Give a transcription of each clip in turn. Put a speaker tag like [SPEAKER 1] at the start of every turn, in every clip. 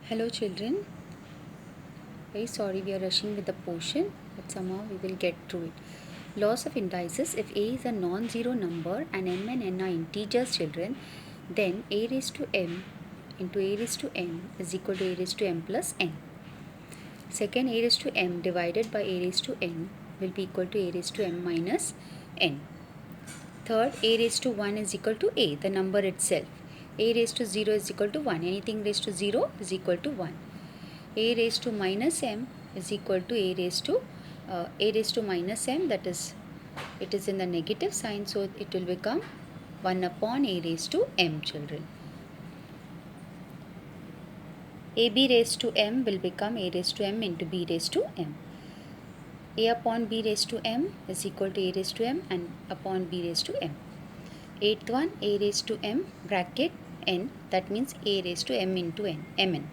[SPEAKER 1] Hello children, very sorry we are rushing with the portion, but somehow we will get through it. Laws of indices: if a is a non-zero number and m and n are integers children, then a raised to m into a raised to n is equal to a raised to m plus n. Second, a raised to m divided by a raised to n will be equal to a raised to m minus n. Third, a raised to 1 is equal to a, the number itself. A raised to 0 is equal to 1. Anything raised to 0 is equal to 1. A raised to minus m is equal to a raised to minus m, that is, it is in the negative sign, so it will become 1 upon a raised to m children. ab raised to m will become a raised to m into b raised to m. A upon b raised to m is equal to a raised to m and upon b raised to m. Eighth one, a raised to m bracket n, that means a raised to m into n, mn.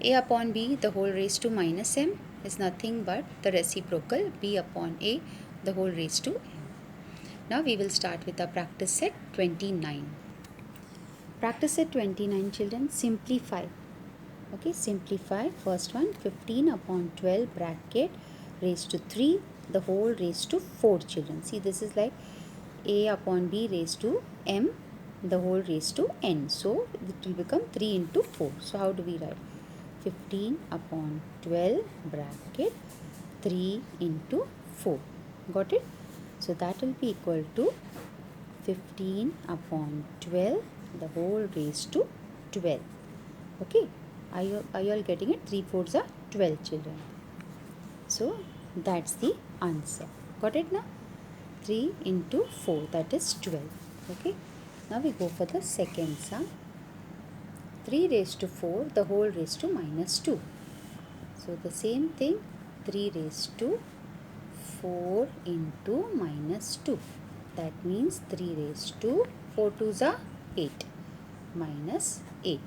[SPEAKER 1] A upon b the whole raised to minus m is nothing but the reciprocal b upon a the whole raised to m. Now we will start with our practice set 29. Practice set 29 children, simplify. Okay, simplify. First one, 15 upon 12 bracket raised to 3 the whole raised to 4 children. See, this is like a upon b raised to m the whole raised to n. So it will become 3 into 4. So how do we write? 15 upon 12 bracket 3 into 4. Got it? So that will be equal to 15 upon 12 the whole raised to 12. Okay? Are you all getting it? 3 fours are 12 children. So that's the answer. Got it now? 3 into 4, that is 12. Okay? Now we go for the second sum. 3 raised to 4 the whole raised to minus 2. So the same thing, 3 raised to 4 into minus 2. That means 3 raised to 4 twos are 8 minus 8.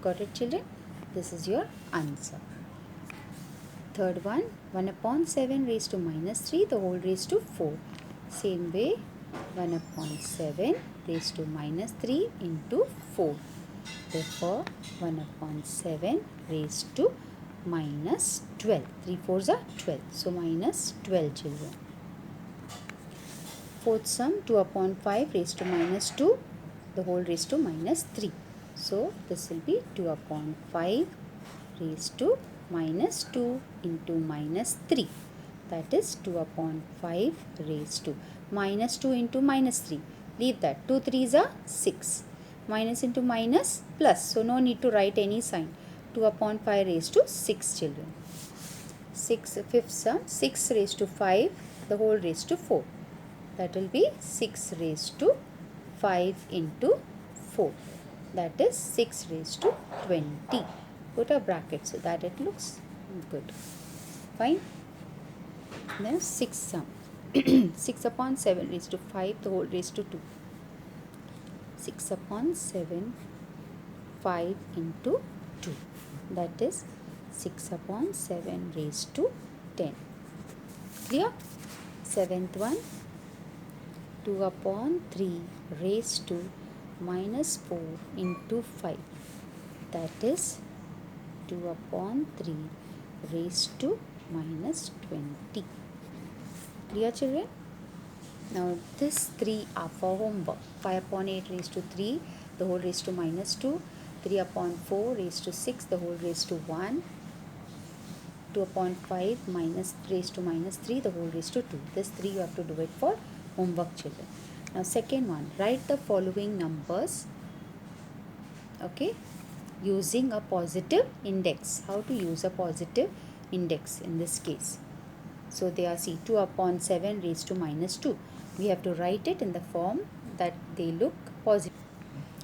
[SPEAKER 1] Got it children? This is your answer. Third one, 1 upon 7 raised to minus 3 the whole raised to 4. Same way, 1 upon 7 raised to minus 3 into 4. Therefore, 1 upon 7 raised to minus 12. 3 fours are 12. So, minus 12 children. Fourth sum, 2 upon 5 raised to minus 2. The whole raised to minus 3. So, this will be 2 upon 5 raised to minus 2 into minus 3. That is 2 upon 5 raised to minus 2 into minus 3. Leave that. 2 3s are 6. Minus into minus plus. So, no need to write any sign. 2 upon 5 raised to 6 children. Fifth sum, 6 raised to 5 the whole raised to 4. That will be 6 raised to 5 into 4. That is 6 raised to 20. Put a bracket so that it looks good. Fine. Then 6th sum. 6 upon 7 raised to 5 the whole raised to 2. 6 upon 7, 5 into 2. That is 6 upon 7 raised to 10. Clear? 7th one, 2 upon 3 raised to minus 4 into 5. That is 2 upon 3 raised to minus 20. Clear children? Now this 3 are for homework. 5 upon 8 raised to 3 the whole raised to minus 2. 3 upon 4 raised to 6 the whole raised to 1. 2 upon 5 minus raised to minus 3 the whole raised to 2. This 3 you have to do it for homework children. Now second one, write the following numbers, okay, using a positive index. How to use a positive index in this case? So they are, see, 2 upon 7 raised to minus 2. We have to write it in the form that they look positive.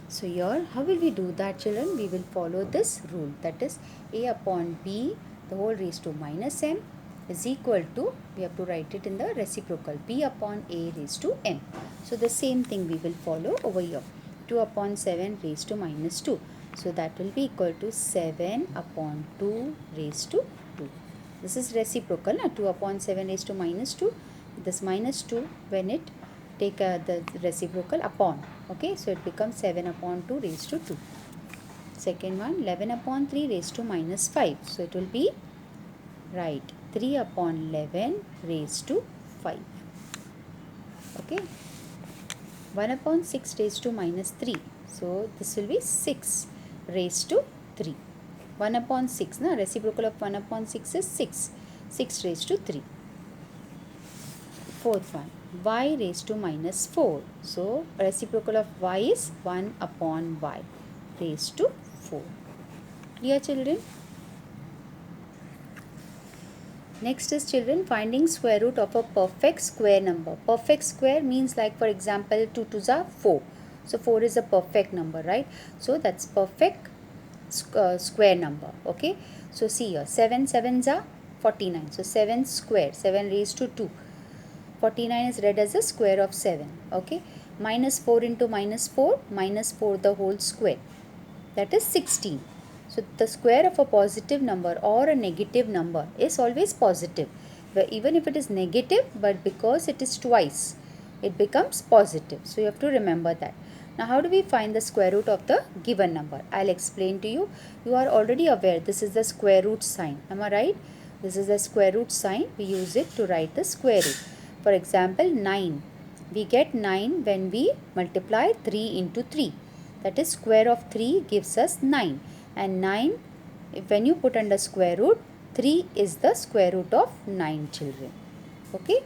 [SPEAKER 1] So here, how will we do that children? We will follow this rule, that is a upon b the whole raised to minus m is equal to, we have to write it in the reciprocal, b upon a raised to m. So the same thing we will follow over here. 2 upon 7 raised to minus 2. So that will be equal to 7 upon 2 raised to 2. This is reciprocal, 2 upon 7 raised to minus 2. This minus 2, when it take the reciprocal upon, okay, so it becomes 7 upon 2 raised to 2. Second one, 11 upon 3 raised to minus 5. So it will be, right, 3 upon 11 raised to 5. Okay. 1 upon 6 raised to minus 3. So this will be 6 raised to 3. 1 upon 6, na? Reciprocal of 1 upon 6 is 6. 6 raised to 3. Fourth one, y raised to minus 4. So reciprocal of y is 1 upon y raised to 4. Clear, children? Next is, children, finding square root of a perfect square number. Perfect square means, like, for example, 2 2s are 4. So 4 is a perfect number, right? So that's perfect square number. Okay. So see here, 7 7s are 49. So 7 square, 7 raised to 2. 49 is read as a square of 7. Okay. Minus 4 into minus 4, minus 4 the whole square. That is 16. So the square of a positive number or a negative number is always positive. But even if it is negative, but because it is twice, it becomes positive. So you have to remember that. Now how do we find the square root of the given number? I'll explain to you. You are already aware this is the square root sign. Am I right? This is the square root sign. We use it to write the square root. For example, 9. We get 9 when we multiply 3 into 3. That is, square of 3 gives us 9. And 9, when you put under square root, 3 is the square root of 9, children. Okay.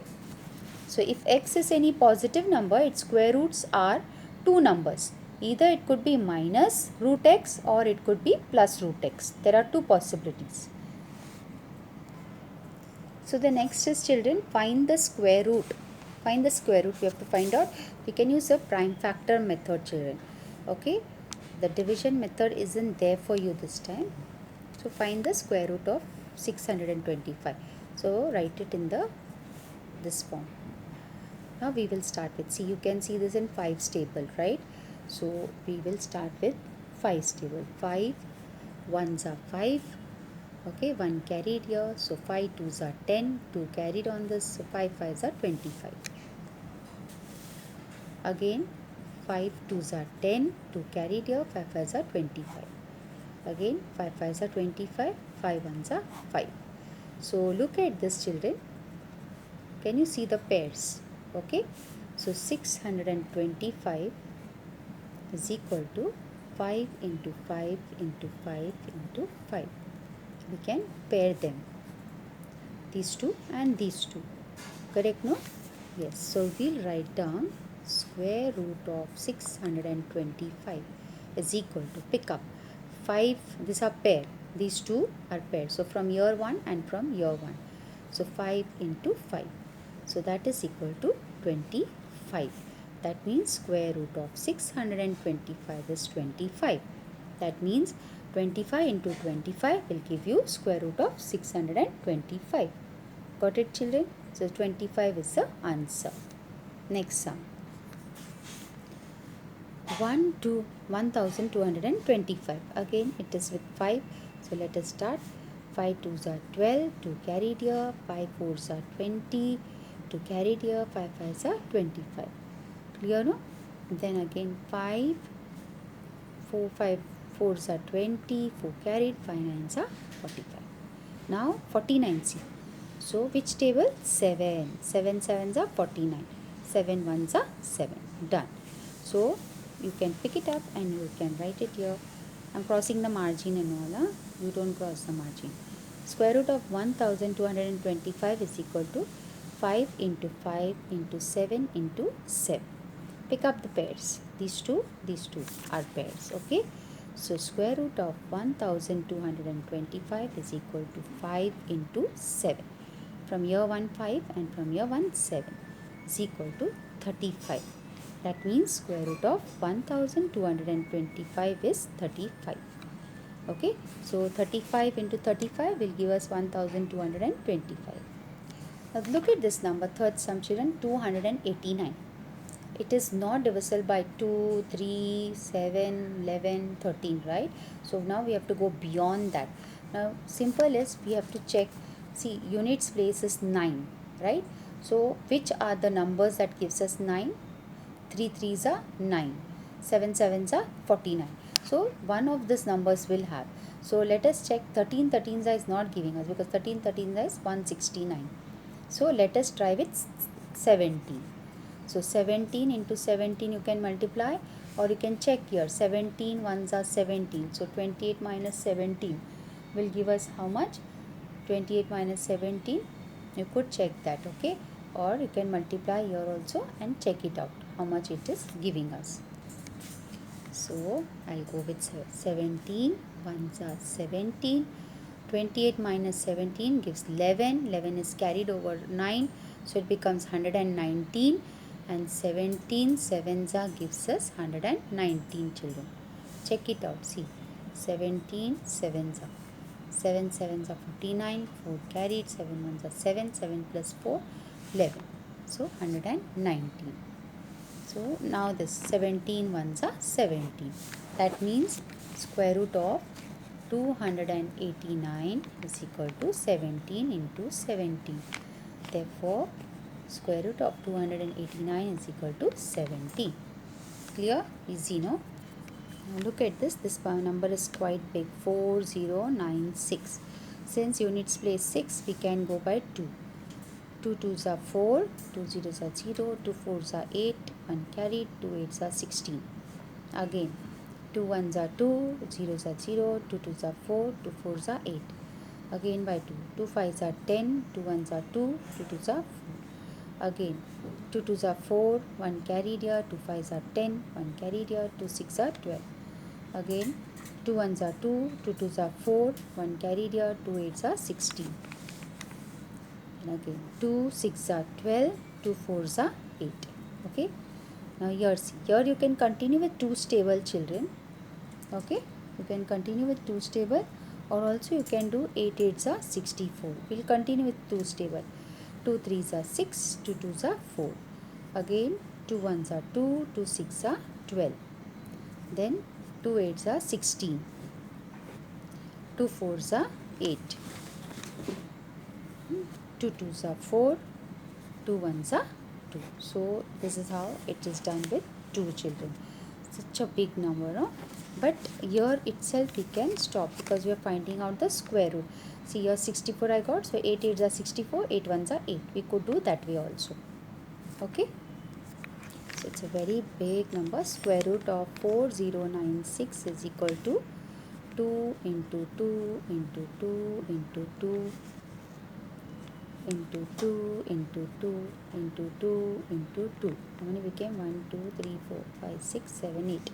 [SPEAKER 1] So if x is any positive number, its square roots are two numbers. Either it could be minus root x or it could be plus root x. There are two possibilities. So the next is, children, find the square root. Find the square root. We have to find out. We can use a prime factor method, children. Okay. The division method isn't there for you this time. So find the square root of 625. So write it in this form. Now we will start with, see, you can see this in 5's table, right? So we will start with 5's table. 5 1s are 5. Okay, 1 carried here. So 5 2s are 10. 2 carried on this. So 5 5s are 25. Again, 5 2s are 10. 2 carried here. 5 5s are 25. Again, 5 5s are 25. 5 1s are 5. So look at this, children. Can you see the pairs? Okay. So 625 is equal to 5 into 5 into 5 into 5. We can pair them. These two and these two. Correct, no? Yes. So we'll write down square root of 625 is equal to, pick up 5. These are pair. These two are pair. So from year 1 and from year 1. So 5 into 5. So that is equal to 25. That means square root of 625 is 25. That means 25 into 25 will give you square root of 625. Got it, children? So 25 is the answer. Next sum. 1225. Again it is with 5. So let us start. 5 2s are 12. 2 carried here. 5 4s are 20. 2 carried here. 5 5s are 25. Clear, no? Then again 5 4 5 4s are 20. 4 carried. 5 9s are 45. Now 49c. So which table? 7. 7 7s are 49. 7 1s are 7. Done. So you can pick it up and you can write it here. I'm crossing the margin and all. You don't cross the margin. Square root of 1225 is equal to 5 into 5 into 7 into 7. Pick up the pairs. These two are pairs. Okay. So square root of 1225 is equal to 5 into 7. From year 1 5 and from year 1 7 is equal to 35. That means square root of 1225 is 35. Okay. So 35 into 35 will give us 1225. Now look at this number, third sum, children, 289. It is not divisible by 2, 3, 7, 11, 13, right? So now we have to go beyond that. Now simple is, we have to check. See, units place is 9, right? So which are the numbers that gives us 9? 3 3s are 9. 7 7s are 49. So one of these numbers will have. So let us check. 13 13s is not giving us, because 13 13s is 169. So let us try with 17. So 17 into 17 you can multiply, or you can check here. 17 ones are 17. So 28 minus 17 will give us how much? 28 minus 17. You could check that, okay? Or you can multiply here also and check it out how much it is giving us. So I'll go with 17. Ones are 17. 28 minus 17 gives 11. 11 is carried over 9. So it becomes 119. And 17 sevens are gives us 119, children. Check it out. See. 17 sevens are. 7 sevens are 49. 4 carried. 7 ones are 7. 7 plus 4, 11. So 119. So now this 17 ones are 17. That means square root of 289 is equal to 17 into 17. Therefore, square root of 289 is equal to 70. Clear? Easy, no? Now look at this. This number is quite big. 4096. Since units place 6, we can go by 2. 2 2s are 4, 2 zeros are 0, 2 4s are 8, 1 carried, 2 8s are 16. Again, 2 1s are 2, zeros are 0, 2 2s are 4, 2 4s are 8. Again by 2, 2 5s are 10, 2 1s are 2, 2 2s are 4. Again, 2 2s are 4, 1 carried here, 2 5s are 10, 1 carried here, 2 6 are 12. Again, 2 1s are 2, 2 2s are 4, 1 carried here, 2 8s are 16. And again 2 6 are 12, 2 4s are 8. Okay. Now here see, here you can continue with 2 stable, children. Okay, you can continue with 2 stable, or also you can do 8 8s are 64. We'll continue with 2 stable. 2 3s are 6, 2 2s are 4. Again 2 1s are 2, 2 6 are 12. Then 2 8s are 16. 2 4s are 8. 2 2s are 4. 2 1s are 2. So this is how it is done with 2 children. Such a big number, no? But here itself we can stop, because we are finding out the square root. See here 64 I got. So 8 8s are 64. 8 1s are 8. We could do that way also. Okay. So it's a very big number. Square root of 4096 is equal to 2 into 2 into 2 into 2 into 2 into 2 into 2 into 2. How many became? 1 2 3 4 5 6 7 8.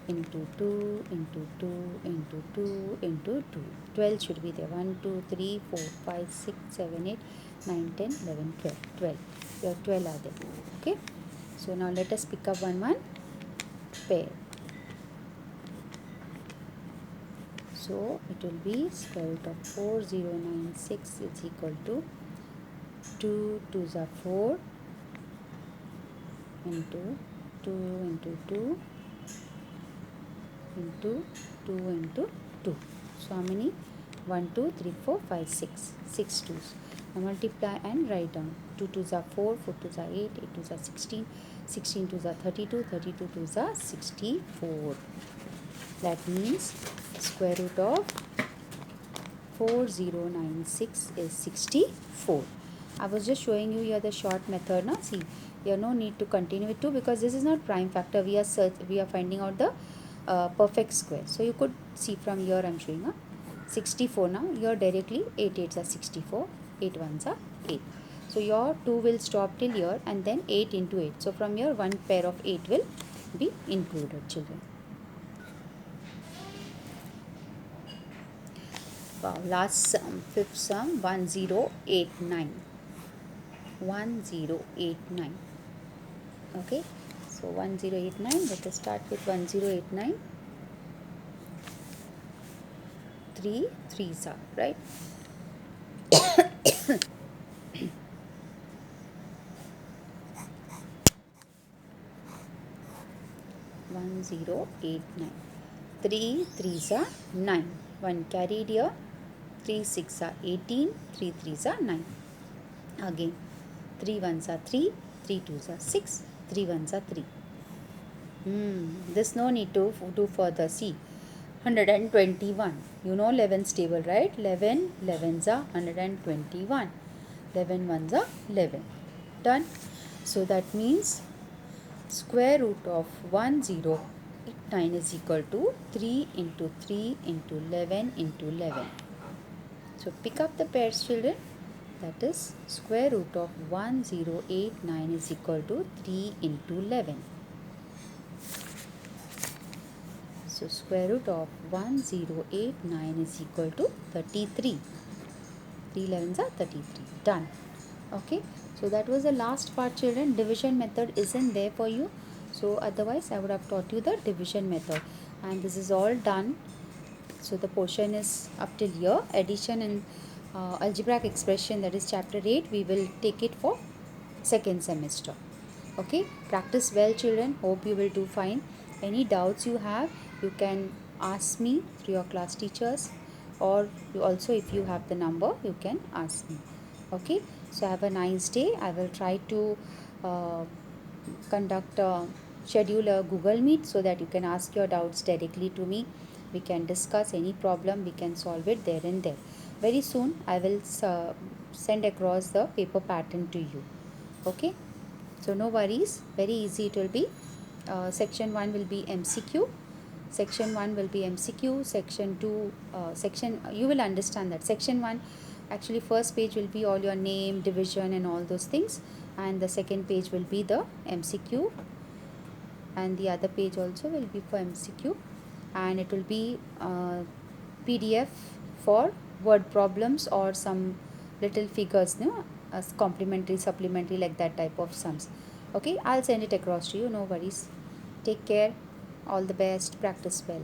[SPEAKER 1] Into 2 into 2 into 2 into 2. 12 should be there. 1 2 3 4 5 6 7 8 9 10 11 12. 12. Here 12 are there. Okay. So now let us pick up one pair. So it will be square root of 4096 is equal to 2 2s are 4 into 2 into 2 into 2 into 2. So how many? 1 2 3 4 5 6. 6 2s. Now multiply and write down. 2 2s are 4, 4 2s are 8, 8 2s are 16, 16 2s are 32, 32 2s are 64. That means square root of 4096 is 64. I was just showing you here the short method. Now see, here no need to continue with 2, because this is not prime factor. We are finding out the perfect square. So you could see from here I'm showing 64 now. Here directly 8 8s are 64, 8 1s are 8. So your 2 will stop till here, and then 8 into 8. So from here one pair of 8 will be included, children. Wow, last sum, fifth sum, 1089. 1089. Okay, so 1089. Let us start with 1089. 3 3s are right. 1089. 3 3s are 9. 1 carried here. 3 6 are 18. 3 3s are 9. Again 3 1s are 3. 3 2s are 6. 3 1s are 3. This no need to do further. See, 121. You know 11's table, right? 11, 11's are 121. 11 ones are 11. Done. So that means square root of 1089 is equal to 3 into 3 into 11 into 11. So pick up the pairs, children. That is square root of 1089 is equal to 3 into 11. So square root of 1089 is equal to 33. 3 11s are 33. Done. Okay. So that was the last part, children. Division method isn't there for you. So otherwise I would have taught you the division method. And this is all done. So the portion is up till here. Addition and algebraic expression, that is chapter 8. We will take it for second semester. Okay. Practice well, children. Hope you will do fine. Any doubts you have, you can ask me through your class teachers, or you also, if you have the number, you can ask me. Okay. So have a nice day. I will try to uh, schedule a Google Meet so that you can ask your doubts directly to me. We can discuss any problem, we can solve it there and there. Very soon I will send across the paper pattern to you. Okay. So no worries, very easy it will be. Section 1 will be MCQ. Section 1 will be MCQ. Section 2, you will understand that. Section 1, actually first page will be all your name, division and all those things. And the second page will be the MCQ. And the other page also will be for MCQ. And it will be PDF for word problems or some little figures, no? As complementary, supplementary, like that type of sums. Okay, I'll send it across to you, no worries. Take care, all the best, practice well.